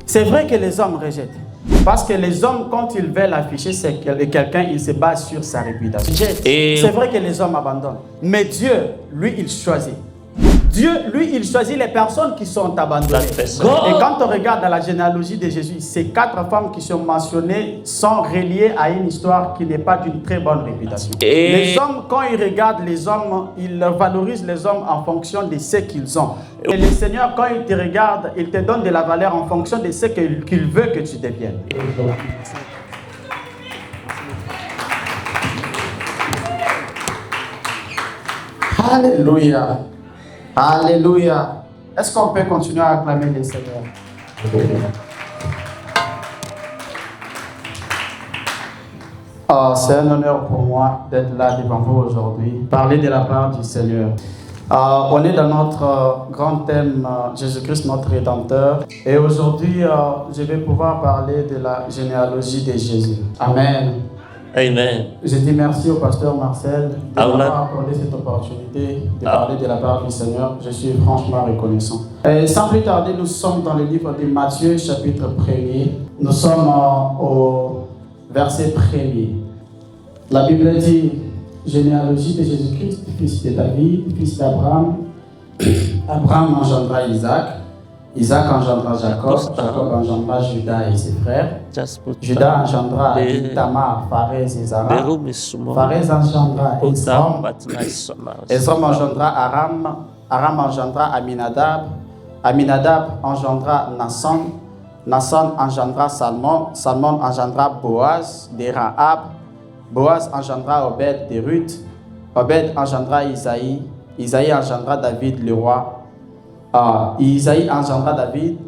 C'est vrai que les hommes rejettent. Parce que les hommes, quand ils veulent afficher quelqu'un, ils se basent sur sa réputation. C'est vrai que les hommes abandonnent. Mais Dieu, lui, il choisit. Dieu, lui, il choisit les personnes qui sont abandonnées. Et quand on regarde dans la généalogie de Jésus, ces 4 femmes qui sont mentionnées sont reliées à une histoire qui n'est pas d'une très bonne réputation. Les hommes, quand ils regardent les hommes, ils valorisent les hommes en fonction de ce qu'ils ont. Et le Seigneur, quand il te regarde, il te donne de la valeur en fonction de ce qu'il veut que tu deviennes. Alléluia. Alléluia. Est-ce qu'on peut continuer à acclamer le Seigneur? Oh, c'est un honneur pour moi d'être là devant vous aujourd'hui, parler de la part du Seigneur. On est dans notre grand thème, Jésus-Christ, notre Rédempteur. Et aujourd'hui, je vais pouvoir parler de la généalogie de Jésus. Amen. Amen. Je dis merci au pasteur Marcel de m'avoir accordé cette opportunité de parler de la part du Seigneur. Je suis franchement reconnaissant. Et sans plus tarder, nous sommes dans le livre de Matthieu, chapitre 1er. Nous sommes au verset 1er. La Bible dit, généalogie de Jésus-Christ, fils de David, fils d'Abraham. Abraham engendra Isaac. Isaac engendra Jacob. Jacob engendra Judas et ses frères. Judas engendra Tamar, Pharez et Zara. Pharez engendra Esrom. Esrom engendra Aram. Aram engendra Aminadab. Aminadab engendra Nasson. Nasson engendra Salmon. Salmon engendra Boaz de Rahab. Boaz engendra Obed de Ruth. Obed engendra Isaïe. Isaïe engendra David le roi. Isaïe engendra David.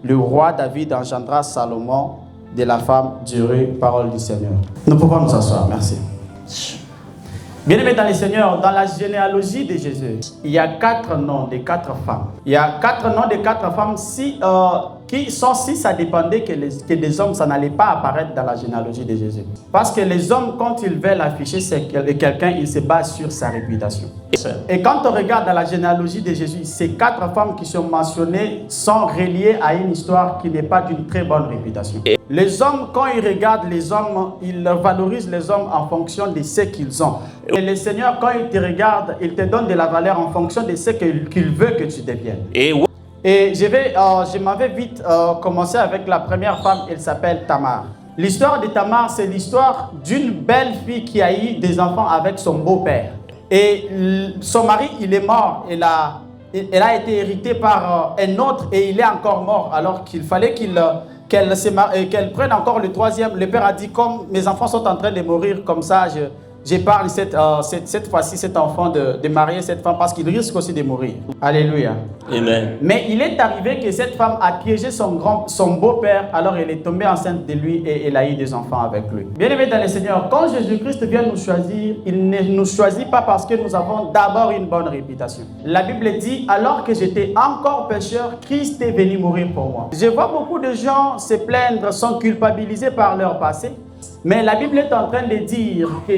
Le roi David engendra Salomon de la femme d'Urée, parole du Seigneur. Nous pouvons nous asseoir, merci. Bien-aimés dans le Seigneur, dans la généalogie de Jésus, il y a 4 noms de 4 femmes. Il y a 4 noms de 4 femmes qui sont, si ça dépendait que les hommes, ça n'allait pas apparaître dans la généalogie de Jésus. Parce que les hommes, quand ils veulent afficher quelqu'un, ils se basent sur sa réputation. Et quand on regarde dans la généalogie de Jésus, ces 4 femmes qui sont mentionnées sont reliées à une histoire qui n'est pas d'une très bonne réputation. Les hommes, quand ils regardent les hommes, ils valorisent les hommes en fonction de ce qu'ils ont. Et le Seigneur, quand il te regarde, il te donne de la valeur en fonction de ce qu'il veut que tu deviennes. Et je m'en vais vite commencer avec la première femme, elle s'appelle Tamar. L'histoire de Tamar, c'est l'histoire d'une belle fille qui a eu des enfants avec son beau-père. Et son mari, il est mort. Elle a été héritée par un autre et il est encore mort. Alors qu'il fallait qu'elle prenne encore le troisième. Le père a dit, comme mes enfants sont en train de mourir, comme ça, j'épargne cette fois-ci cet enfant de marier cette femme parce qu'il risque aussi de mourir. Alléluia. Amen. Mais il est arrivé que cette femme a piégé son beau-père, alors elle est tombée enceinte de lui et elle a eu des enfants avec lui. Bien-aimés dans le Seigneur, quand Jésus-Christ vient nous choisir, il ne nous choisit pas parce que nous avons d'abord une bonne réputation. La Bible dit, alors que j'étais encore pécheur, Christ est venu mourir pour moi. Je vois beaucoup de gens se plaindre, sont culpabilisés par leur passé, mais la Bible est en train de dire que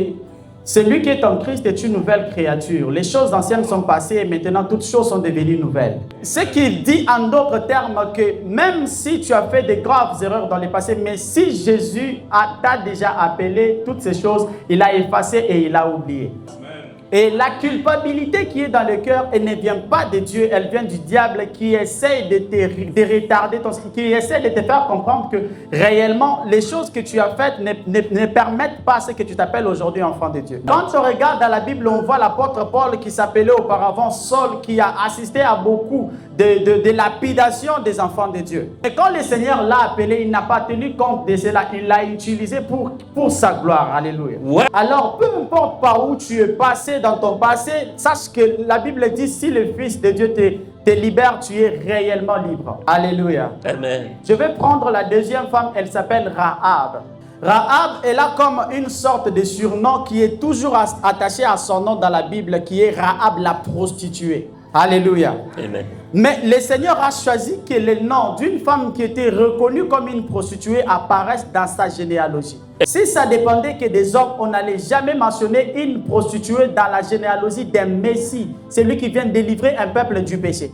celui qui est en Christ est une nouvelle créature. Les choses anciennes sont passées et maintenant toutes choses sont devenues nouvelles. Ce qui dit en d'autres termes que même si tu as fait de graves erreurs dans le passé, mais si Jésus t'a déjà appelé toutes ces choses, il a effacé et il a oublié. Et la culpabilité qui est dans le cœur, elle ne vient pas de Dieu, elle vient du diable qui essaie de retarder qui essaie de te faire comprendre que réellement, les choses que tu as faites ne permettent pas ce que tu t'appelles aujourd'hui enfant de Dieu. Quand on regarde dans la Bible, on voit l'apôtre Paul qui s'appelait auparavant Saul, qui a assisté à beaucoup de lapidation des enfants de Dieu. Et quand le Seigneur l'a appelé, il n'a pas tenu compte de cela, il l'a utilisé pour sa gloire. Alléluia. Ouais. Alors, peu importe par où tu es passé dans ton passé, sache que la Bible dit, si le Fils de Dieu te libère, tu es réellement libre. Alléluia. Amen. Je vais prendre la deuxième femme, elle s'appelle Rahab. Rahab, elle a comme une sorte de surnom qui est toujours attaché à son nom dans la Bible, qui est Rahab la prostituée. Alléluia. Amen. Mais le Seigneur a choisi que le nom d'une femme qui était reconnue comme une prostituée apparaisse dans sa généalogie. Si ça dépendait que des hommes, on n'allait jamais mentionner une prostituée dans la généalogie d'un Messie, celui qui vient délivrer un peuple du péché.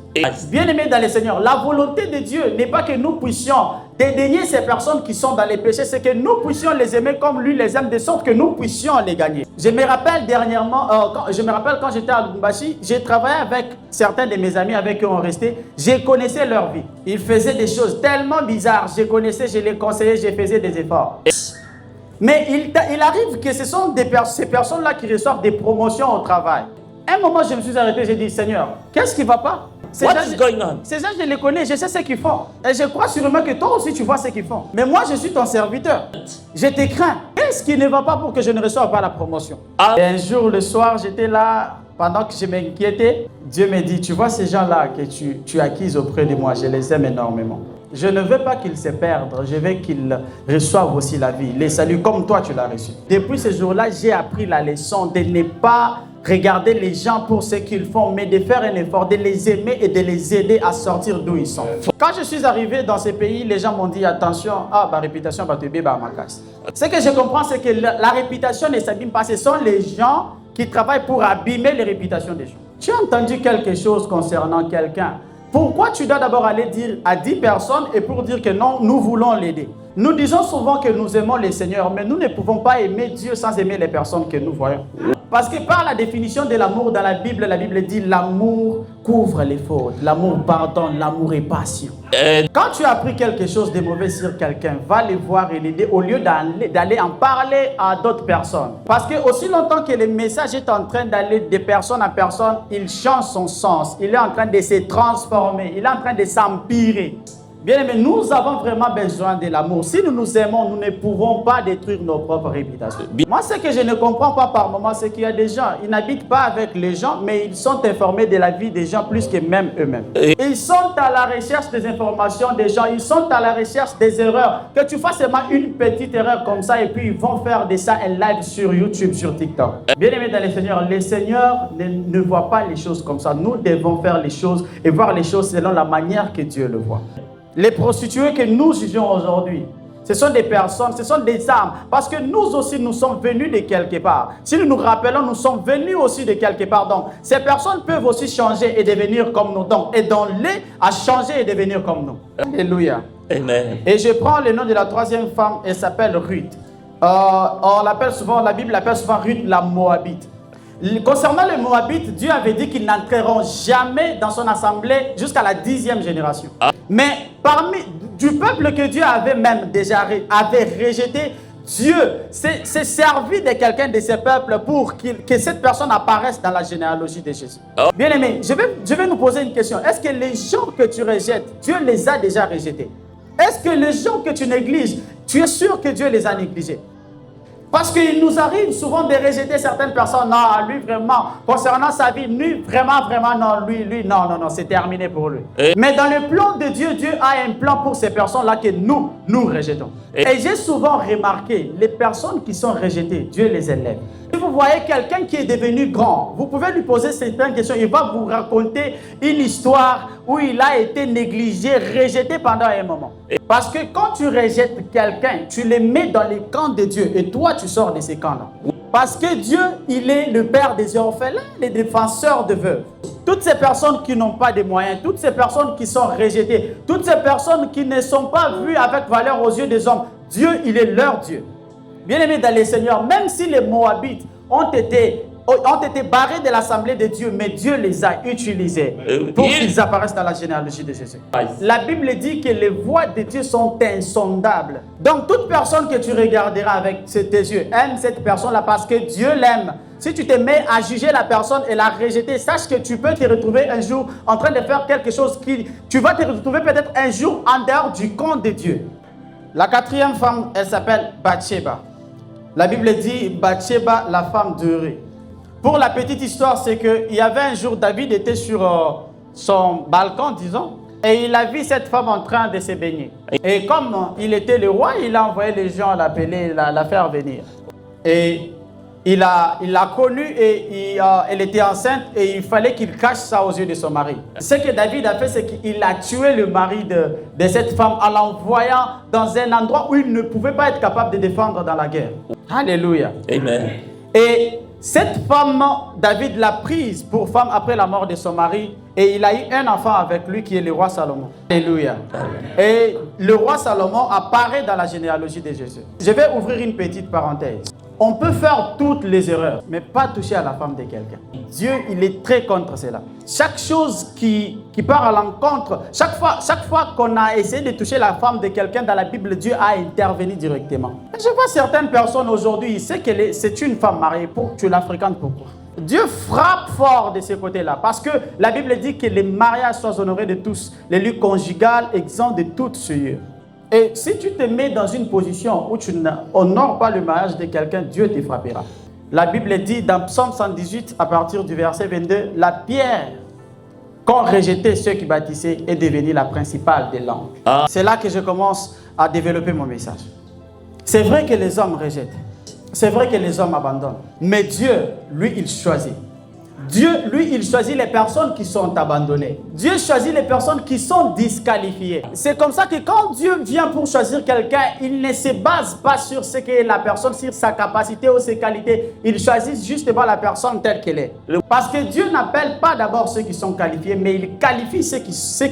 Bien-aimés dans le Seigneur, la volonté de Dieu n'est pas que nous puissions dédaigner ces personnes qui sont dans les péchés, c'est que nous puissions les aimer comme lui les aime, de sorte que nous puissions les gagner. Je me rappelle dernièrement, quand j'étais à Lubumbashi, j'ai travaillé avec certains de mes amis avec qui on restait, je connaissais leur vie. Ils faisaient des choses tellement bizarres, je connaissais, je les conseillais, je faisais des efforts. Mais il arrive que ce sont ces personnes-là qui reçoivent des promotions au travail. Un moment, je me suis arrêté, j'ai dit, Seigneur, qu'est-ce qui ne va pas? Ces gens, je les connais, je sais ce qu'ils font. Et je crois sûrement que toi aussi, tu vois ce qu'ils font. Mais moi, je suis ton serviteur. Je te crains. Qu'est-ce qui ne va pas pour que je ne reçoive pas la promotion? Et un jour, le soir, j'étais là, pendant que je m'inquiétais, Dieu me dit, tu vois ces gens-là que tu acquises auprès de moi, je les aime énormément. Je ne veux pas qu'ils se perdent, je veux qu'ils reçoivent aussi la vie, les saluts comme toi tu l'as reçu. Depuis ce jour-là, j'ai appris la leçon de ne pas regarder les gens pour ce qu'ils font, mais de faire un effort, de les aimer et de les aider à sortir d'où ils sont. Quand je suis arrivé dans ces pays, les gens m'ont dit attention, ma réputation va te béber à ma casse. Ce que je comprends, c'est que la réputation ne s'abîme pas, ce sont les gens qui travaillent pour abîmer les réputations des gens. Tu as entendu quelque chose concernant quelqu'un? Pourquoi tu dois d'abord aller dire à 10 personnes et pour dire que non, nous voulons l'aider? Nous disons souvent que nous aimons le Seigneur, mais nous ne pouvons pas aimer Dieu sans aimer les personnes que nous voyons. Parce que par la définition de l'amour dans la Bible dit l'amour couvre les fautes, l'amour pardonne, l'amour est patient. Quand tu as appris quelque chose de mauvais sur quelqu'un, va le voir et l'aider au lieu d'aller en parler à d'autres personnes. Parce que aussi longtemps que le message est en train d'aller de personne en personne, il change son sens, il est en train de se transformer, il est en train de s'empirer. Bien aimé, nous avons vraiment besoin de l'amour. Si nous nous aimons, nous ne pouvons pas détruire nos propres réputations. Moi, ce que je ne comprends pas par moment, c'est qu'il y a des gens, ils n'habitent pas avec les gens, mais ils sont informés de la vie des gens plus que même eux-mêmes. Ils sont à la recherche des informations des gens, ils sont à la recherche des erreurs. Que tu fasses seulement une petite erreur comme ça et puis ils vont faire de ça un live sur YouTube, sur TikTok. Bien aimé dans le Seigneur ne voit pas les choses comme ça. Nous devons faire les choses et voir les choses selon la manière que Dieu le voit. Les prostituées que nous jugeons aujourd'hui, ce sont des personnes, ce sont des âmes. Parce que nous aussi, nous sommes venus de quelque part. Si nous nous rappelons, nous sommes venus aussi de quelque part. Donc, ces personnes peuvent aussi changer et devenir comme nous. Donc, aidons-les à changer et devenir comme nous. Alléluia. Amen. Et je prends le nom de la troisième femme, elle s'appelle Ruth. On l'appelle souvent, la Bible l'appelle souvent Ruth la Moabite. Concernant les Moabites, Dieu avait dit qu'ils n'entreront jamais dans son assemblée jusqu'à la 10e génération. Mais du peuple que Dieu avait même déjà rejeté, Dieu s'est servi de quelqu'un de ce peuple pour que cette personne apparaisse dans la généalogie de Jésus. Bien aimé, je vais nous poser une question. Est-ce que les gens que tu rejettes, Dieu les a déjà rejetés? Est-ce que les gens que tu négliges, tu es sûr que Dieu les a négligés? Parce qu'il nous arrive souvent de rejeter certaines personnes. Non, lui vraiment, concernant sa vie, lui vraiment, non, lui, non, c'est terminé pour lui. Mais dans le plan de Dieu, Dieu a un plan pour ces personnes-là que nous rejetons. Et j'ai souvent remarqué, les personnes qui sont rejetées, Dieu les élève. Si vous voyez quelqu'un qui est devenu grand, vous pouvez lui poser certaines questions. Il va vous raconter une histoire où il a été négligé, rejeté pendant un moment. Parce que quand tu rejettes quelqu'un, tu le mets dans les camps de Dieu et toi, tu sors de ces camps-là. Parce que Dieu, il est le père des orphelins, les défenseurs de veuves. Toutes ces personnes qui n'ont pas de moyens, toutes ces personnes qui sont rejetées, toutes ces personnes qui ne sont pas vues avec valeur aux yeux des hommes, Dieu, il est leur Dieu. Bien-aimés dans le Seigneur, même si les Moabites ont été barrés de l'assemblée de Dieu, mais Dieu les a utilisés pour qu'ils apparaissent dans la généalogie de Jésus. La Bible dit que les voies de Dieu sont insondables. Donc toute personne que tu regarderas avec tes yeux aime cette personne-là parce que Dieu l'aime. Si tu te mets à juger la personne et la rejeter, sache que tu peux te retrouver un jour en train de faire quelque chose tu vas te retrouver peut-être un jour en dehors du compte de Dieu. La quatrième femme, elle s'appelle Bathsheba. La Bible dit Bathsheba, la femme d'Uri. Pour la petite histoire, c'est qu'il y avait un jour, David était sur son balcon, disons, et il a vu cette femme en train de se baigner. Et comme il était le roi, il a envoyé les gens l'appeler, la faire venir. Et Il l'a connue et elle était enceinte et il fallait qu'il cache ça aux yeux de son mari. Ce que David a fait, c'est qu'il a tué le mari de cette femme en l'envoyant dans un endroit où il ne pouvait pas être capable de défendre dans la guerre. Alléluia. Amen. Et cette femme, David l'a prise pour femme après la mort de son mari et il a eu un enfant avec lui qui est le roi Salomon. Alléluia. Et le roi Salomon apparaît dans la généalogie de Jésus. Je vais ouvrir une petite parenthèse. On peut faire toutes les erreurs, mais pas toucher à la femme de quelqu'un. Dieu, il est très contre cela. Chaque chose qui part à l'encontre, chaque fois qu'on a essayé de toucher la femme de quelqu'un dans la Bible, Dieu a intervenu directement. Je vois certaines personnes aujourd'hui, ils savent que c'est une femme mariée, tu la fréquentes pourquoi? Dieu frappe fort de ce côté-là, parce que la Bible dit que les mariages soient honorés de tous, les lieux conjugales exempts de toute souillure. Et si tu te mets dans une position où tu n'honores pas le mariage de quelqu'un, Dieu te frappera. La Bible dit dans Psaume 118, à partir du verset 22, la pierre qu'ont rejeté ceux qui bâtissaient est devenue la principale des langues. C'est là que je commence à développer mon message. C'est vrai que les hommes rejettent. C'est vrai que les hommes abandonnent. Mais Dieu, lui, il choisit. Dieu, lui, il choisit les personnes qui sont abandonnées. Dieu choisit les personnes qui sont disqualifiées. C'est comme ça que quand Dieu vient pour choisir quelqu'un, il ne se base pas sur ce qu'est la personne, sur sa capacité ou ses qualités. Il choisit justement la personne telle qu'elle est. Parce que Dieu n'appelle pas d'abord ceux qui sont qualifiés, mais il qualifie ceux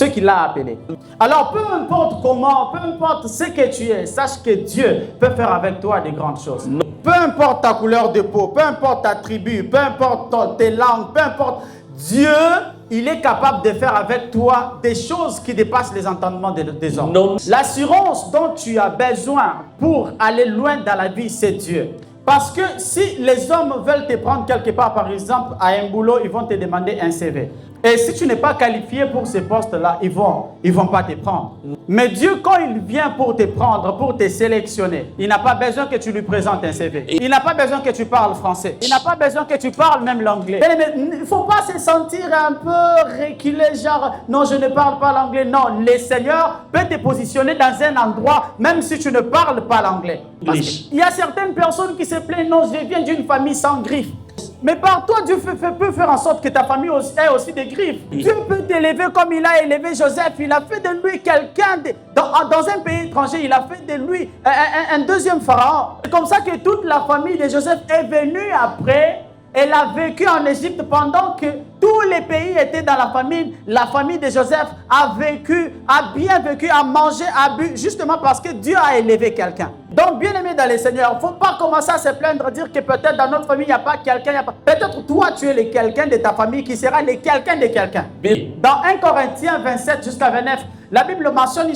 qu'il a appelés. Alors, peu importe comment, peu importe ce que tu es, sache que Dieu peut faire avec toi de grandes choses. Peu importe ta couleur de peau, peu importe ta tribu, peu importe tes langues, peu importe, Dieu, il est capable de faire avec toi des choses qui dépassent les entendements des hommes. L'assurance dont tu as besoin pour aller loin dans la vie, c'est Dieu. Parce que si les hommes veulent te prendre quelque part, par exemple, à un boulot, ils vont te demander un CV. Et si tu n'es pas qualifié pour ces postes-là, ils vont pas te prendre. Mais Dieu, quand il vient pour te prendre, pour te sélectionner, il n'a pas besoin que tu lui présentes un CV. Il n'a pas besoin que tu parles français. Il n'a pas besoin que tu parles même l'anglais. Il ne faut pas se sentir un peu reculé, genre, non, je ne parle pas l'anglais. Non, le Seigneur peut te positionner dans un endroit, même si tu ne parles pas l'anglais. Il y a certaines personnes qui se plaignent, non, je viens d'une famille sans griffes. Mais par toi, Dieu peut faire en sorte que ta famille ait aussi des griffes. Dieu peut t'élever comme il a élevé Joseph. Il a fait de lui quelqu'un, dans un pays étranger, il a fait de lui un deuxième pharaon. C'est comme ça que toute la famille de Joseph est venue après. Elle a vécu en Égypte pendant que tous les pays étaient dans la famine. La famille de Joseph a bien vécu, a mangé, a bu, justement parce que Dieu a élevé quelqu'un. Donc, bien aimé dans le Seigneur, il ne faut pas commencer à se plaindre, dire que peut-être dans notre famille, il n'y a pas quelqu'un. Peut-être toi, tu es le quelqu'un de ta famille qui sera le quelqu'un de quelqu'un. Dans 1 Corinthiens 27 jusqu'à 29, la Bible mentionne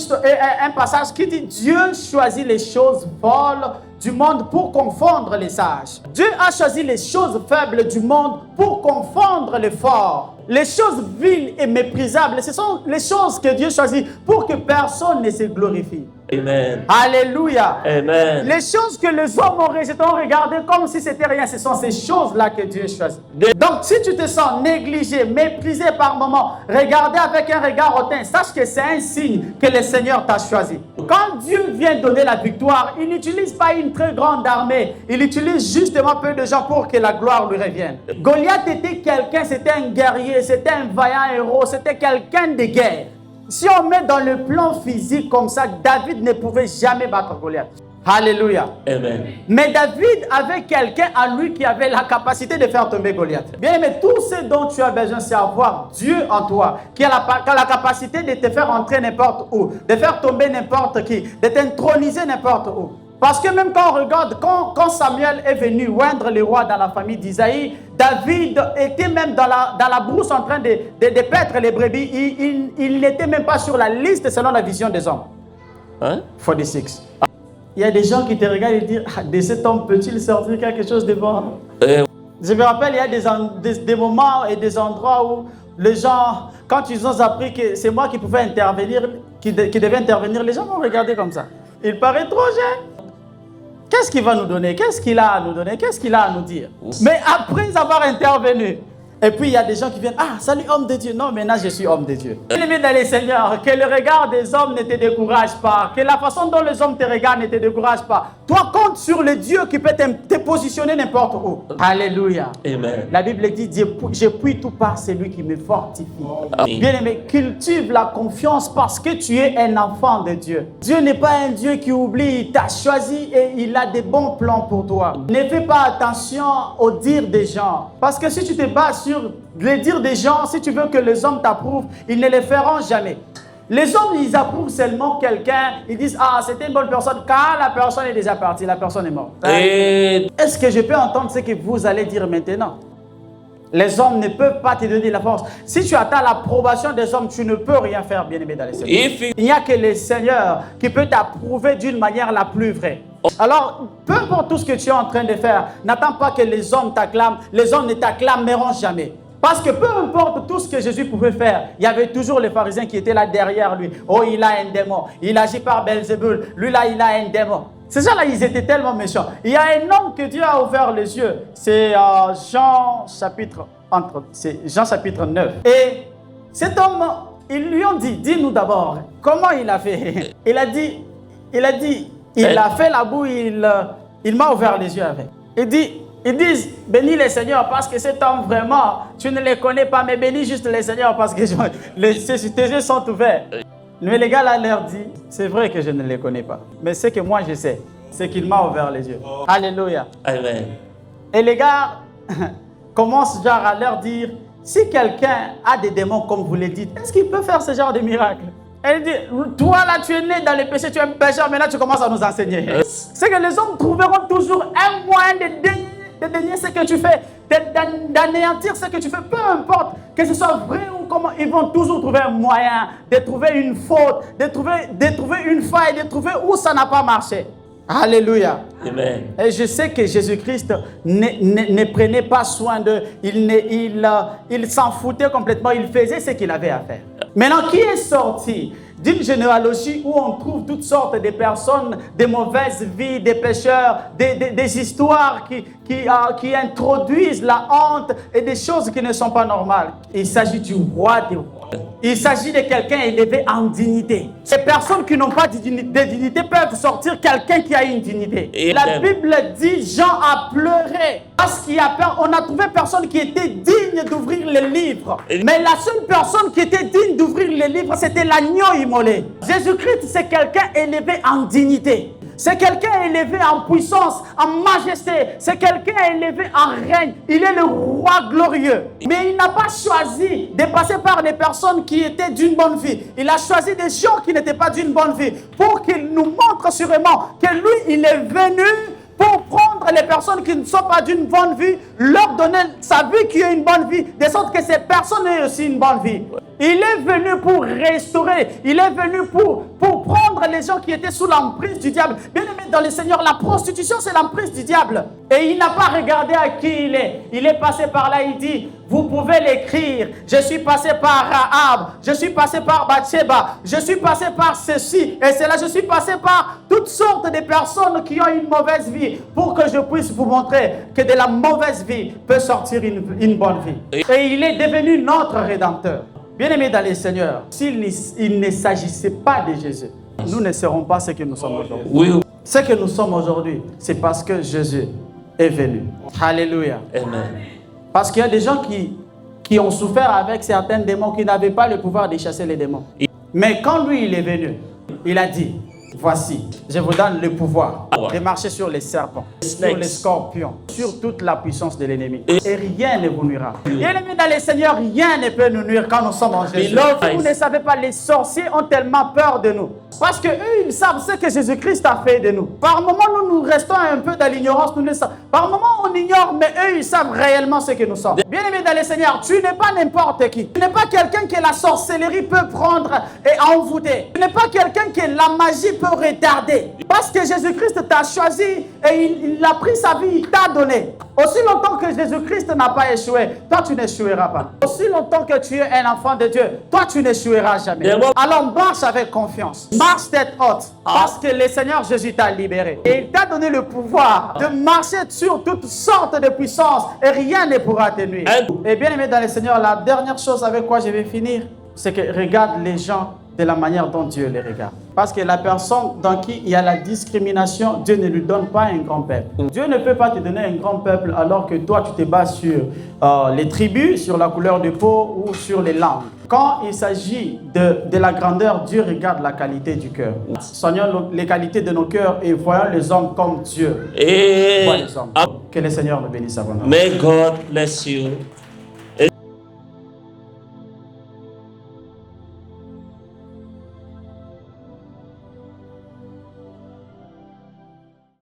un passage qui dit « Dieu choisit les choses folles du monde pour confondre les sages. Dieu a choisi les choses faibles du monde pour confondre les forts. Les choses viles et méprisables, ce sont les choses que Dieu choisit pour que personne ne se glorifie. » Amen. Alléluia. Amen. Les choses que les hommes ont rejetées, ont regardé comme si c'était rien. Ce sont ces choses-là que Dieu choisit. Donc, si tu te sens négligé, méprisé par moments, regardé avec un regard hautain, sache que c'est un signe que le Seigneur t'a choisi. Quand Dieu vient donner la victoire, il n'utilise pas une très grande armée. Il utilise justement peu de gens pour que la gloire lui revienne. Goliath était quelqu'un, c'était un guerrier, c'était un vaillant héros, c'était quelqu'un de guerre. Si on met dans le plan physique comme ça, David ne pouvait jamais battre Goliath. Alléluia. Amen. Mais David avait quelqu'un à lui qui avait la capacité de faire tomber Goliath. Bien aimé, tout ce dont tu as besoin, c'est avoir Dieu en toi, qui a la capacité de te faire entrer n'importe où, de faire tomber n'importe qui, de t'introniser n'importe où. Parce que même quand on regarde, quand Samuel est venu oindre le roi dans la famille d'Isaïe, David était même dans la brousse en train de paître les brebis. Il n'était même pas sur la liste selon la vision des hommes. 46. Il y a des gens qui te regardent et disent, de cet homme peut-il sortir quelque chose de bon? Je me rappelle, il y a des moments et des endroits où les gens, quand ils ont appris que c'est moi qui pouvais intervenir, qui devais intervenir, les gens m'ont regardé comme ça. Il paraît trop jeune. Qu'est-ce qu'il va nous donner? Qu'est-ce qu'il a à nous donner? Qu'est-ce qu'il a à nous dire? Mais après avoir intervenu, Et puis il y a des gens qui viennent, ah, salut homme de Dieu. Non, maintenant je suis homme de Dieu. Bien-aimé dans les Seigneurs, que le regard des hommes ne te décourage pas, que la façon dont les hommes te regardent ne te décourage pas. Toi, compte sur le Dieu qui peut te positionner n'importe où. Alléluia. Amen. La Bible dit, je puis tout par celui qui me fortifie. Bien-aimé, cultive la confiance parce que tu es un enfant de Dieu. Dieu n'est pas un Dieu qui oublie, il t'a choisi et il a des bons plans pour toi. Ne fais pas attention aux dires des gens. Parce que si tu te bases sur les dires des gens, si tu veux que les hommes t'approuvent, ils ne le feront jamais. Les hommes, ils approuvent seulement quelqu'un, ils disent, ah, c'était une bonne personne, car la personne est déjà partie, la personne est morte. Est-ce que je peux entendre ce que vous allez dire maintenant? Les hommes ne peuvent pas te donner la force. Si tu attends l'approbation des hommes, tu ne peux rien faire, bien-aimé dans les Seigneurs. Il n'y a que le Seigneur qui peut t'approuver d'une manière la plus vraie. Alors, peu importe tout ce que tu es en train de faire, n'attends pas que les hommes t'acclament. Les hommes ne t'acclameront jamais. Parce que peu importe tout ce que Jésus pouvait faire, il y avait toujours les pharisiens qui étaient là derrière lui. Oh, il a un démon. Il agit par Belzébul. Lui là, il a un démon. Ces gens-là, ils étaient tellement méchants. Il y a un homme que Dieu a ouvert les yeux. C'est Jean chapitre 9. Et cet homme, ils lui ont dit, dis-nous d'abord, comment il a fait? Il a dit, il a fait la boue, il m'a ouvert les yeux avec. Ils disent, bénis les Seigneurs parce que cet homme vraiment, tu ne les connais pas, mais bénis juste les Seigneurs parce que tes yeux sont ouverts. Mais les gars là leur dit, c'est vrai que je ne les connais pas. Mais ce que moi je sais, c'est qu'il m'a ouvert les yeux. Alléluia. Amen. Et les gars commencent genre à leur dire, si quelqu'un a des démons comme vous le dites, est-ce qu'il peut faire ce genre de miracle? Elle dit, toi là tu es né dans le péché, tu es un pécheur, maintenant tu commences à nous enseigner. C'est que les hommes trouveront toujours un moyen de dénier ce que tu fais, d'anéantir ce que tu fais, peu importe que ce soit vrai ou comment, ils vont toujours trouver un moyen de trouver une faute, de trouver une faille, de trouver où ça n'a pas marché. Alléluia. Amen. Et je sais que Jésus-Christ ne prenait pas soin d'eux, il s'en foutait complètement, il faisait ce qu'il avait à faire. Maintenant, qui est sorti d'une généalogie où on trouve toutes sortes de personnes, des mauvaises vies, des pécheurs, des histoires qui introduisent la honte et des choses qui ne sont pas normales? Il s'agit du roi des rois. Il s'agit de quelqu'un élevé en dignité. Ces personnes qui n'ont pas de dignité peuvent sortir quelqu'un qui a une dignité. La Bible dit, Jean a pleuré parce qu'il a peur. On a trouvé personne qui était digne d'ouvrir le livre. Mais la seule personne qui était digne d'ouvrir le livre, c'était l'agneau immolé. Jésus-Christ, c'est quelqu'un élevé en dignité. C'est quelqu'un élevé en puissance, en majesté. C'est quelqu'un élevé en règne. Il est le roi glorieux. Mais il n'a pas choisi de passer par des personnes qui étaient d'une bonne vie. Il a choisi des gens qui n'étaient pas d'une bonne vie pour qu'il nous montre sûrement que lui, il est venu pour prendre les personnes qui ne sont pas d'une bonne vie, leur donner sa vie qui est une bonne vie, de sorte que ces personnes aient aussi une bonne vie. Il est venu pour restaurer, il est venu pour prendre les gens qui étaient sous l'emprise du diable. Bien aimé dans le Seigneur, la prostitution c'est l'emprise du diable. Et il n'a pas regardé à qui il est. Il est passé par là, il dit, vous pouvez l'écrire, je suis passé par Rahab, je suis passé par Bathsheba, je suis passé par ceci et cela, je suis passé par toutes sortes de personnes qui ont une mauvaise vie pour que je puisse vous montrer que de la mauvaise vie peut sortir une bonne vie. Et il est devenu notre Rédempteur. Bien-aimés dans les Seigneurs, s'il ne s'agissait pas de Jésus, nous ne serons pas ce que nous sommes aujourd'hui. Oui. Ce que nous sommes aujourd'hui, c'est parce que Jésus est venu. Alléluia. Amen. Parce qu'il y a des gens qui ont souffert avec certains démons, qui n'avaient pas le pouvoir de chasser les démons. Mais quand lui, il est venu, il a dit, voici, je vous donne le pouvoir de marcher sur les serpents, sur les scorpions, sur toute la puissance de l'ennemi. Et rien ne vous nuira. Bien-aimés dans les Seigneurs, rien ne peut nous nuire quand nous sommes en Jésus. Vous ne savez pas, les sorciers ont tellement peur de nous. Parce qu'eux, ils savent ce que Jésus-Christ a fait de nous. Par moments, nous restons un peu dans l'ignorance. Par moments, on ignore, mais eux, ils savent réellement ce que nous sommes. Bien-aimés dans les Seigneurs, tu n'es pas n'importe qui. Tu n'es pas quelqu'un que la sorcellerie peut prendre et envoûter. Tu n'es pas quelqu'un que la magie peut retarder. Parce que Jésus-Christ t'a choisi et il a pris sa vie, il t'a donné. Aussi longtemps que Jésus-Christ n'a pas échoué, toi tu n'échoueras pas. Aussi longtemps que tu es un enfant de Dieu, toi tu n'échoueras jamais. Alors marche avec confiance, marche tête haute, parce que le Seigneur Jésus t'a libéré. Et il t'a donné le pouvoir de marcher sur toutes sortes de puissances et rien ne pourra te nuire. Et bien aimé dans le Seigneur, la dernière chose avec quoi je vais finir, c'est que regarde les gens de la manière dont Dieu les regarde. Parce que la personne dans qui il y a la discrimination, Dieu ne lui donne pas un grand peuple. Dieu ne peut pas te donner un grand peuple alors que toi tu te bases sur les tribus, sur la couleur de peau ou sur les langues. Quand il s'agit de la grandeur, Dieu regarde la qualité du cœur. Soignons les qualités de nos cœurs et voyons les hommes comme Dieu. Et voit les hommes. Que le Seigneur nous bénisse abondamment. may God bless you.